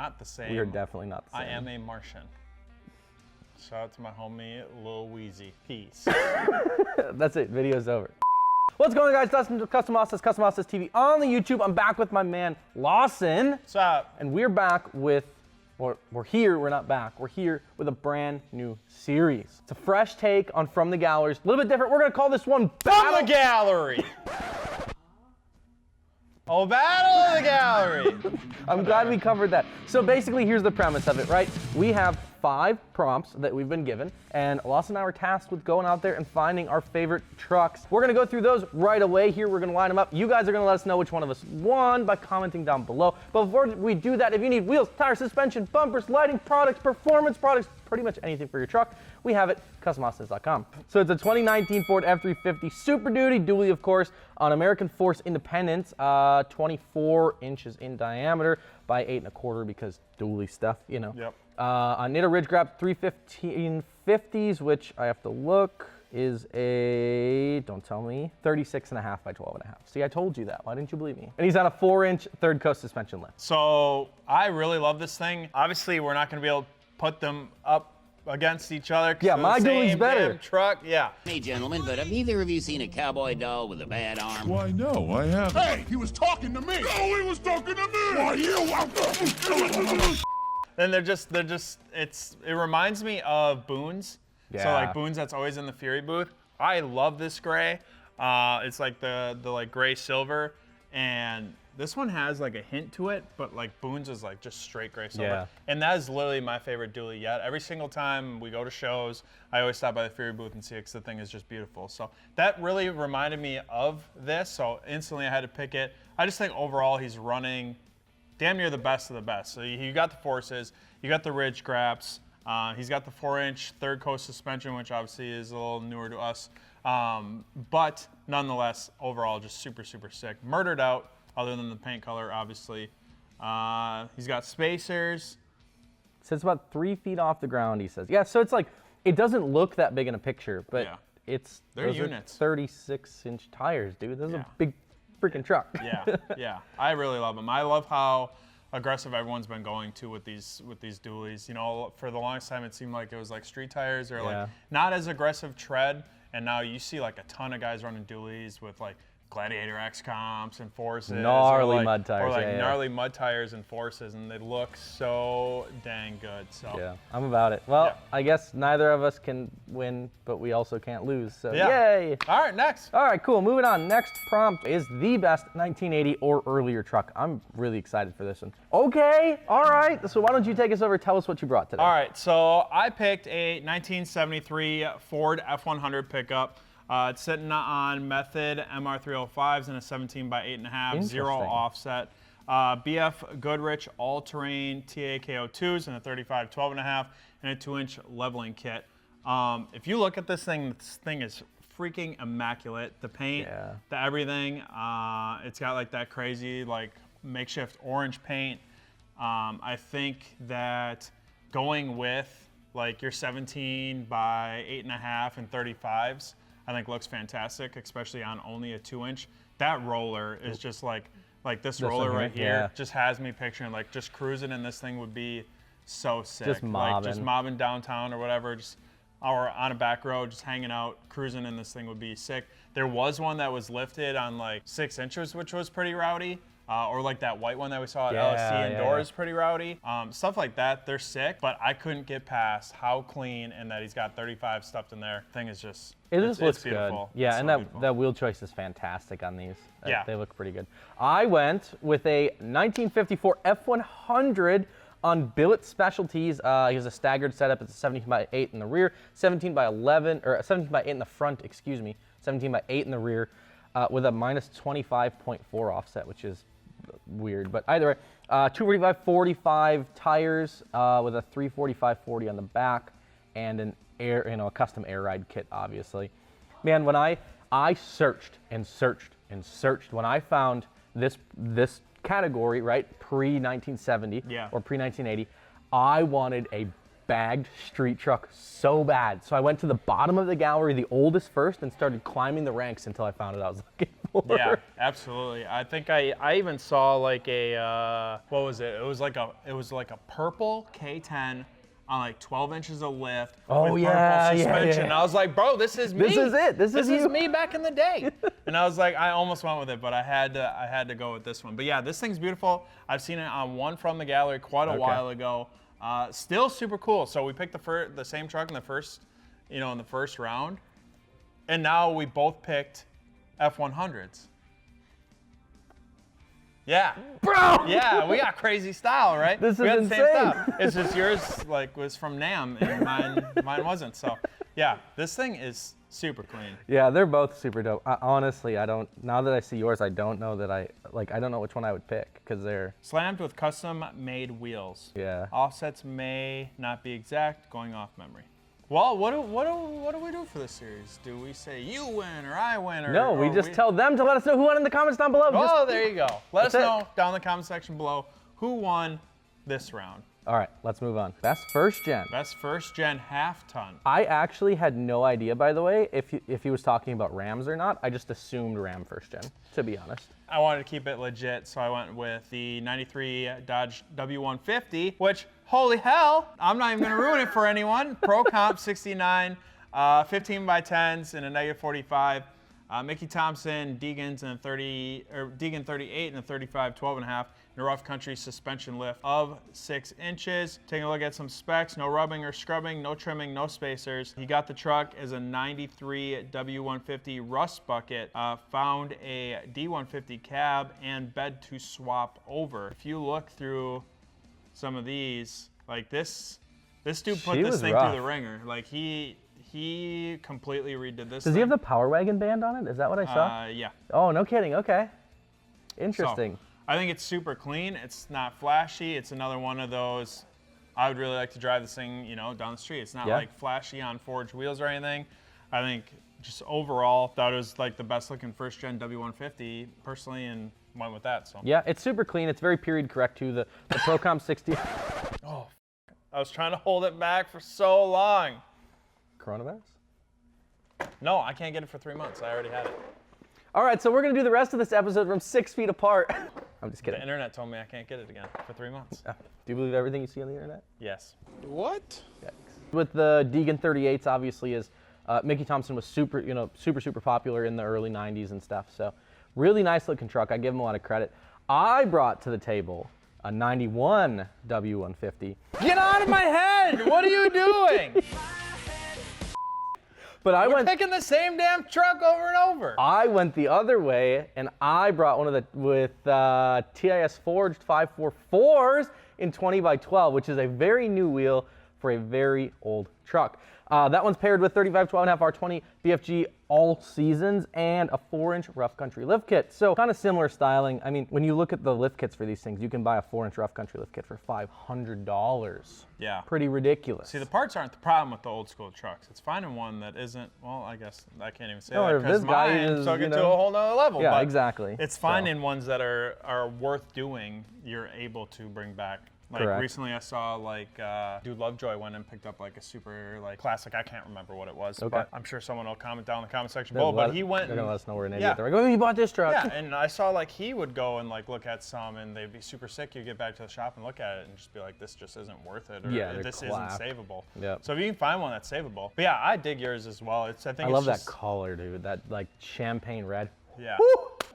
not the same. We are definitely not the same. I am a Martian. Shout out to my homie Lil Weezy. Peace. That's it. Video's over. What's going on, guys? Dustin, Custom Ostas TV on the YouTube. I'm back with my man Lawson. What's up? And we're back with, or we're here. We're not back. We're here with a brand new series. It's a fresh take on From the Galleries. A little bit different. We're gonna call this one From the Gallery. Oh, Battle of the Gallery. I'm glad we covered that. So basically, here's the premise of it, right? We have 5 prompts that we've been given, and Lawson and I were tasked with going out there and finding our favorite trucks. We're gonna go through those right away here. We're gonna line them up. You guys are gonna let us know which one of us won by commenting down below. But before we do that, if you need wheels, tires, suspension, bumpers, lighting products, performance products, pretty much anything for your truck, we have it, customostas.com. So it's a 2019 Ford F-350 Super Duty, dually of course, on American Force Independence, 24 inches in diameter by 8 1/4 because dually stuff, you know. Yep. On Nitto Ridge Grab 31550s, which I have to look, is a, don't tell me, 36.5 by 12.5. See, I told you that. Why didn't you believe me? And he's on a 4-inch third coast suspension lift. So I really love this thing. Obviously, we're not going to be able to put them up against each other. Yeah, my dually's better. Truck, yeah. Hey, gentlemen, but have either of you seen a cowboy doll with a bad arm? Why, no, I haven't. Hey, he was talking to me. No, he was talking to me. Why, you? Then it reminds me of Boone's. Yeah. So like Boone's that's always in the Fury booth. I love this gray. It's like the like gray silver, and this one has like a hint to it, but like Boone's is like just straight gray silver. Yeah. And that is literally my favorite dually yet. Every single time we go to shows, I always stop by the Fury booth and see it because the thing is just beautiful. So that really reminded me of this, so instantly I had to pick it. I just think overall he's running damn near the best of the best. So you got the Forces, you got the Ridge Graps, he's got the 4-inch third coast suspension, which obviously is a little newer to us. But nonetheless, overall just super, super sick. Murdered out, other than the paint color, obviously. He's got spacers. So it's about 3 feet off the ground, he says. Yeah, so it's like, it doesn't look that big in a picture, but yeah. They're those units. 36-inch tires, dude. This is Yeah. a big freaking truck. Yeah, yeah. I really love them. I love how aggressive everyone's been going to with these dualies. You know, for the longest time it seemed like it was like street tires or like not as aggressive tread, and now you see like a ton of guys running dualies with like Gladiator X comps and Forces. Gnarly mud tires. Or like gnarly mud tires and Forces, and they look so dang good. So yeah, I'm about it. Well, I guess neither of us can win, but we also can't lose, so yay! All right, next. All right, cool, moving on. Next prompt is the best 1980 or earlier truck. I'm really excited for this one. Okay, all right, so why don't you take us over, tell us what you brought today. All right, so I picked a 1973 Ford F100 pickup. It's sitting on Method MR305s and a 17 by 8.5, 0 offset. BF Goodrich all-terrain TAKO2s and a 35 12.5 and a 2-inch leveling kit. If you look at this thing is freaking immaculate. The paint, the everything. It's got like that crazy like makeshift orange paint. I think that going with like your 17 by 8.5 and 35s, I think looks fantastic, especially on only a 2-inch. That roller is just like this roller right here just has me picturing like just cruising in this thing would be so sick. Just mobbing. Like just mobbing downtown or whatever, or on a back road, just hanging out, cruising in this thing would be sick. There was one that was lifted on like 6 inches, which was pretty rowdy. Or like that white one that we saw at LSC indoors, pretty rowdy. Stuff like that, they're sick, but I couldn't get past how clean and that he's got 35 stuffed in there. Thing is just, it just looks beautiful. Good. Yeah, it's and so that beautiful. that wheel choice is fantastic on these. Yeah. They look pretty good. I went with a 1954 F100 on Billet Specialties. He has a staggered setup. It's a 17 by 8 in the rear, 17 by 11, or 17 by 8 in the front, excuse me, 17 by 8 in the rear, with a minus 25.4 offset, which is weird, but either way, 245/45 tires with a 345/40 on the back, and a custom air ride kit, obviously. Man, when I searched and searched and searched, when I found this category, right, pre-1970 or pre-1980, I wanted a bagged street truck so bad. So I went to the bottom of the gallery, the oldest first, and started climbing the ranks until I found what I was looking for. for. Yeah, absolutely. I think I even saw like a what was it? It was like a purple K10 on like 12 inches of lift Oh, with yeah, purple yeah, suspension. yeah. And I was like, bro, this is me. This is it. This is you. me back in the day. And I was like, I almost went with it, but I had to go with this one. But yeah, this thing's beautiful. I've seen it on one from the gallery quite a while ago. Still super cool. So we picked the same truck in the first round, and now we both picked F100s. Yeah. Bro! Yeah, we got crazy style, right? This we got is the same insane. style. It's just yours was from NAM and mine wasn't. So yeah, this thing is super clean. Yeah, they're both super dope. Honestly, now that I see yours, I don't know which one I would pick because they're. Slammed with custom made wheels. Yeah. Offsets may not be exact, going off memory. Well, what do we do for this series? Do we say you win or I win? No, we just tell them to let us know who won in the comments down below. Oh, there you go. Let us That's it. know down in the comment section below who won this round. All right, let's move on. Best first gen. Best first gen half ton. I actually had no idea, by the way, if he was talking about Rams or not. I just assumed Ram first gen, to be honest. I wanted to keep it legit, so I went with the 93 Dodge W150, which, holy hell, I'm not even gonna ruin it for anyone. Pro Comp 69, 15 by 10s and a -45. Mickey Thompson, Deegan's and Deegan 38 and a 35 12.5 and a rough country suspension lift of 6 inches. Taking a look at some specs, no rubbing or scrubbing, no trimming, no spacers. He got the truck as a 93 W150 rust bucket, found a D150 cab and bed to swap over. If you look through some of these, like this dude put this thing through the ringer. Like he completely redid this. Does he have the Power Wagon band on it? Is that what I saw? Yeah. Oh, no kidding. Okay. Interesting. So, I think it's super clean. It's not flashy. It's another one of those. I would really like to drive this thing, down the street. It's not like flashy on forged wheels or anything. I think just overall, thought it was like the best looking first gen W150 personally, and went with that. So Yeah, it's super clean. It's very period correct too. The Procom 60. Oh, I was trying to hold it back for so long. Coronavirus? No, I can't get it for 3 months. I already had it. All right, so we're gonna do the rest of this episode from 6 feet apart. I'm just kidding. The internet told me I can't get it again for 3 months. Do you believe everything you see on the internet? Yes. What? Yikes. With the Deegan 38s, obviously, Mickey Thompson was super popular in the early 90s and stuff. So really nice looking truck. I give him a lot of credit. I brought to the table a 91 W150. Get out of my head! What are you doing? But We're picking the same damn truck over and over. I went the other way, and I brought one of the TIS forged 544s in 20 by 12, which is a very new wheel for a very old truck. That one's paired with 35 12.5 R20 BFG all seasons and a 4-inch rough country lift kit. So kind of similar styling. I mean, when you look at the lift kits for these things, you can buy a 4-inch rough country lift kit for $500. Yeah. Pretty ridiculous. See, the parts aren't the problem with the old school trucks. It's finding one that isn't, well, I guess I can't even say No, that if because this guy mine is, took it to a whole nother level. Yeah, but exactly. It's finding ones that are worth doing, you're able to bring back. Like Correct. recently I saw Dude Lovejoy went and picked up like a super classic, I can't remember what it was, but I'm sure someone will comment down in the comment section below. But he went They're gonna let us know we're an yeah. idiot. They're like, oh, you bought this truck. Yeah, and I saw he would go and look at some and they'd be super sick. You get back to the shop and look at it and just be like, this just isn't worth it, or Yeah, this clapped. isn't savable. Yep. So if you can find one that's savable. But yeah, I dig yours as well. I love that color, dude. That champagne red. Yeah.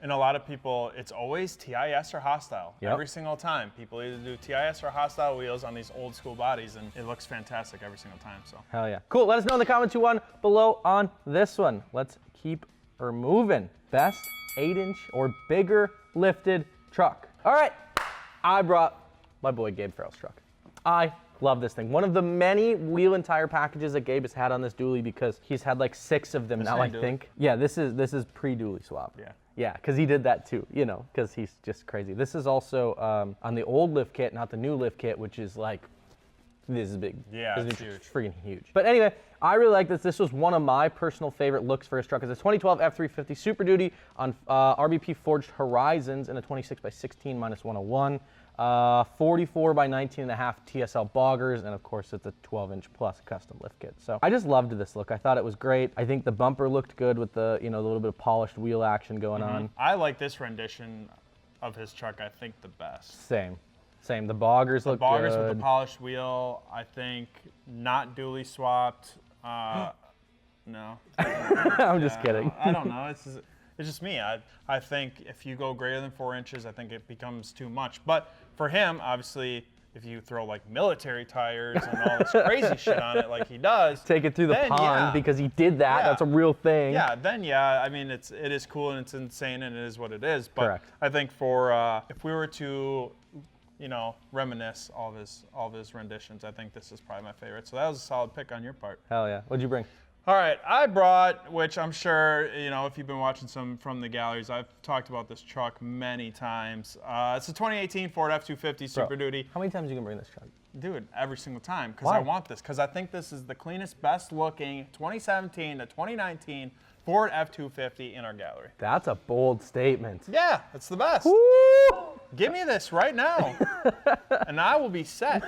And a lot of people, it's always TIS or hostile. Yep. Every single time. People either do TIS or hostile wheels on these old school bodies, and it looks fantastic every single time. So Hell yeah. Cool. Let us know in the comments who won below on this one. Let's keep her moving. Best 8-inch or bigger lifted truck. All right. I brought my boy Gabe Farrell's truck. I love this thing. One of the many wheel and tire packages that Gabe has had on this dually, because he's had 6 of them now, I think. Yeah, this is pre-dually swap. Yeah. Yeah, because he did that too, because he's just crazy. This is also on the old lift kit, not the new lift kit, which is this is big. Yeah, This it's is huge. freaking huge. But anyway, I really like this. This was one of my personal favorite looks for his truck. It's a 2012 F350 Super Duty on RBP Forged Horizons in a 26 by 16 minus 101. 44 by 19.5 TSL boggers, and of course it's a 12-inch plus custom lift kit. So I just loved this look. I thought it was great. I think the bumper looked good with the, the little bit of polished wheel action going on. I like this rendition of his truck, I think, the best. Same. The boggers look good. The boggers with the polished wheel, I think, not dually swapped. No. I'm just kidding. I don't know. It's just me. I think if you go greater than 4 inches, I think it becomes too much. But for him, obviously, if you throw like military tires and all this crazy shit on it like he does, take it through the pond because he did that. That's a real thing. Yeah, then I mean it is cool and it's insane and it is what it is. But Correct. I think for if we were to reminisce all of his renditions, I think this is probably my favorite. So that was a solid pick on your part. Hell yeah. What'd you bring? All right, I brought, which I'm sure, if you've been watching some from the galleries, I've talked about this truck many times. It's a 2018 Ford F-250 Super Duty. How many times you can bring this truck? Dude, every single time, because I want this, because I think this is the cleanest, best looking 2017 to 2019 Ford F-250 in our gallery. That's a bold statement. Yeah, it's the best. Woo! Give me this right now, and I will be set.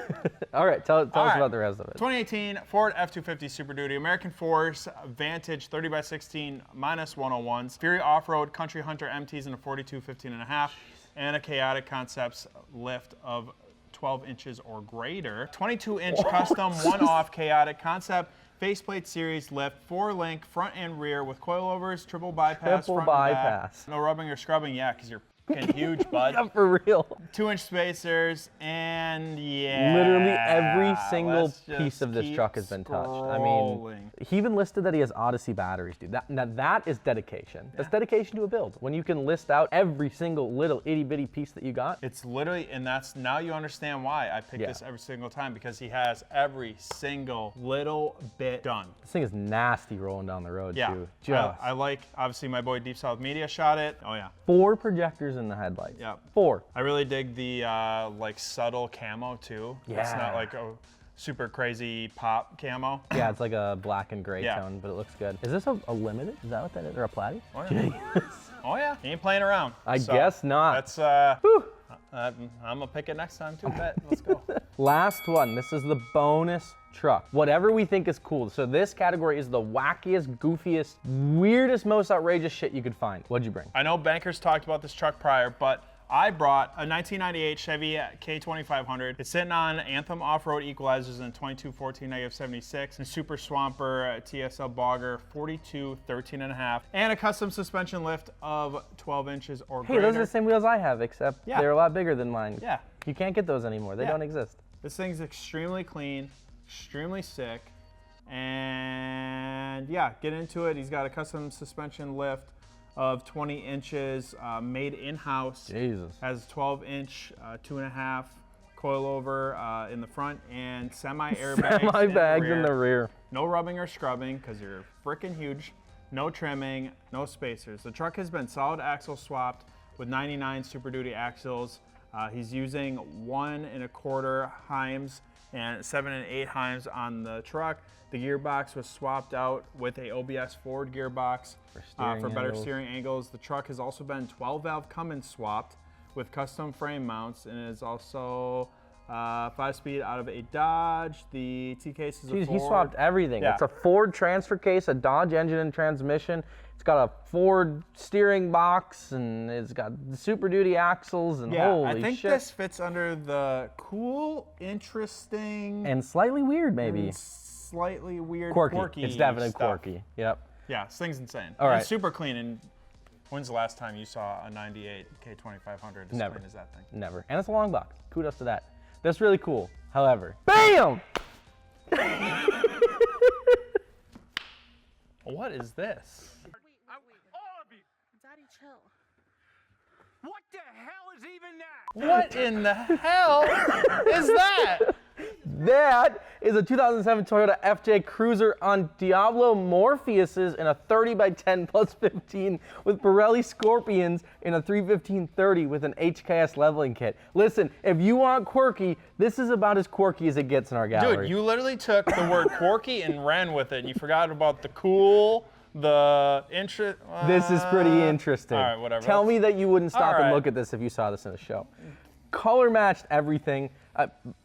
All right, tell us about the rest of it. 2018 Ford F-250 Super Duty, American Force Vantage 30x16 minus 101s, Fury Off-Road Country Hunter MTs in a 42 15.5, and a Chaotic Concepts lift of 12 inches or greater. 22-inch custom one-off Chaotic Concept faceplate series lift, 4-link front and rear with coilovers, triple bypass, front and back. No rubbing or scrubbing, because you're fucking huge, bud. Yeah, for real. 2-inch spacers, and literally every single piece of this truck has been touched. I mean, he even listed that he has Odyssey batteries, dude. That is dedication. That's dedication to a build. When you can list out every single little itty bitty piece that you got. It's literally, and now you understand why I pick this every single time, because he has every single little bit done. This thing is nasty rolling down the road too. I like, obviously my boy Deep South Media shot it. Oh yeah. 4 projectors in the headlights. Yeah. 4. I really dig the like subtle camo too. Yeah. It's not like a super crazy pop camo. Yeah, it's like a black and gray tone, but it looks good. Is this a limited? Is that what that is? Or a platy? Oh yeah. Oh yeah. He ain't playing around. I guess not. That's I'm gonna pick it next time too. Bet. Let's go. Last one. This is the bonus truck. Whatever we think is cool. So this category is the wackiest, goofiest, weirdest, most outrageous shit you could find. What'd you bring? I know Bankers talked about this truck prior, but I brought a 1998 Chevy K2500. It's sitting on Anthem off-road equalizers in 2214 -76 and Super Swamper TSL Bogger 42 13.5 and a custom suspension lift of 12 inches or greater. Hey, those are the same wheels I have, except they're a lot bigger than mine. Yeah. You can't get those anymore. They don't exist. This thing's extremely clean, extremely sick, and get into it. He's got a custom suspension lift of 20 inches, made in-house. Jesus. Has 12-inch, 2.5 coilover in the front and semi-airbags in the rear. No rubbing or scrubbing because you're freaking huge. No trimming, no spacers. The truck has been solid axle swapped with 99 Super Duty axles. He's using 1 1/4 Heims and 7 1/8 Heims on the truck. The gearbox was swapped out with a OBS forward gearbox for better steering angles. The truck has also been 12-valve Cummins swapped with custom frame mounts, and is also 5-speed out of a Dodge. The T-case is a Ford. He swapped everything. Yeah. It's a Ford transfer case, a Dodge engine and transmission. It's got a Ford steering box, and it's got Super Duty axles, and holy shit. I think this fits under the cool, interesting, and slightly weird, maybe. Slightly weird, quirky. It's definitely stuff. quirky. Yep. Yeah, this thing's insane. All right. It's super clean. And when's the last time you saw a 98 K2500 as Never. clean as that thing? Never. And it's a long box. Kudos to that. That's really cool. However, BAM! What is this? All of you. Daddy, chill. What the hell is even that? What in the hell is that? That is a 2007 Toyota FJ Cruiser on Diablo Morpheuses in a 30x10 plus 15 with Pirelli Scorpions in a 315/30 with an HKS leveling kit. Listen, if you want quirky, this is about as quirky as it gets in our gallery. Dude, you literally took the word quirky and ran with it. And you forgot about the cool, the interest. This is pretty interesting. All right, whatever. Tell me that you wouldn't stop All right. and look at this if you saw this in a show. color matched everything.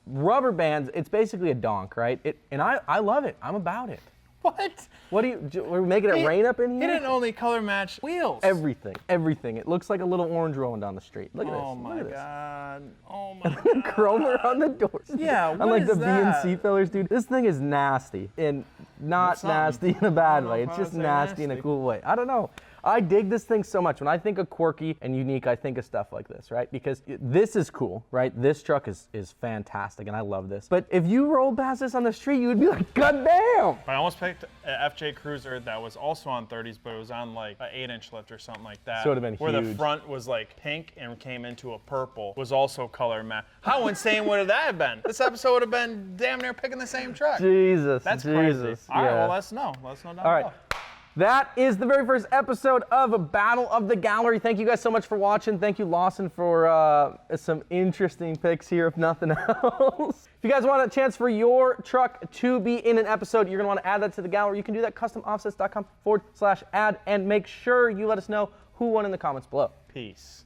Rubber bands, it's basically a donk, right? And I love it. I'm about it. What? What we're making it rain up in here? He didn't only color match wheels. Everything. It looks like a little orange rolling down the street. Look at this. Oh my Look at God. Oh my God. Chromer on the doors. Yeah, what Unlike is the that? B&C fillers, dude. This thing is nasty. And not nasty in a bad way. It's just nasty in a cool way. I don't know. I dig this thing so much. When I think of quirky and unique, I think of stuff like this, right? Because this is cool, right? This truck is fantastic, and I love this. But if you rolled past this on the street, you would be like, God damn! I almost picked an FJ Cruiser that was also on 30s, but it was on like an 8-inch lift or something like that. So it would have been where huge. the front was like pink and came into a purple. Was also color match. How insane would that have been? This episode would have been damn near picking the same truck. Jesus, That's Jesus. crazy. All right, Yeah. well, let us know. Let us know down All right. below. That is the very first episode of Battle of the Gallery. Thank you guys so much for watching. Thank you, Lawson, for some interesting picks here, if nothing else. If you guys want a chance for your truck to be in an episode, you're going to want to add that to the gallery. You can do that customoffsets.com/add, and make sure you let us know who won in the comments below. Peace.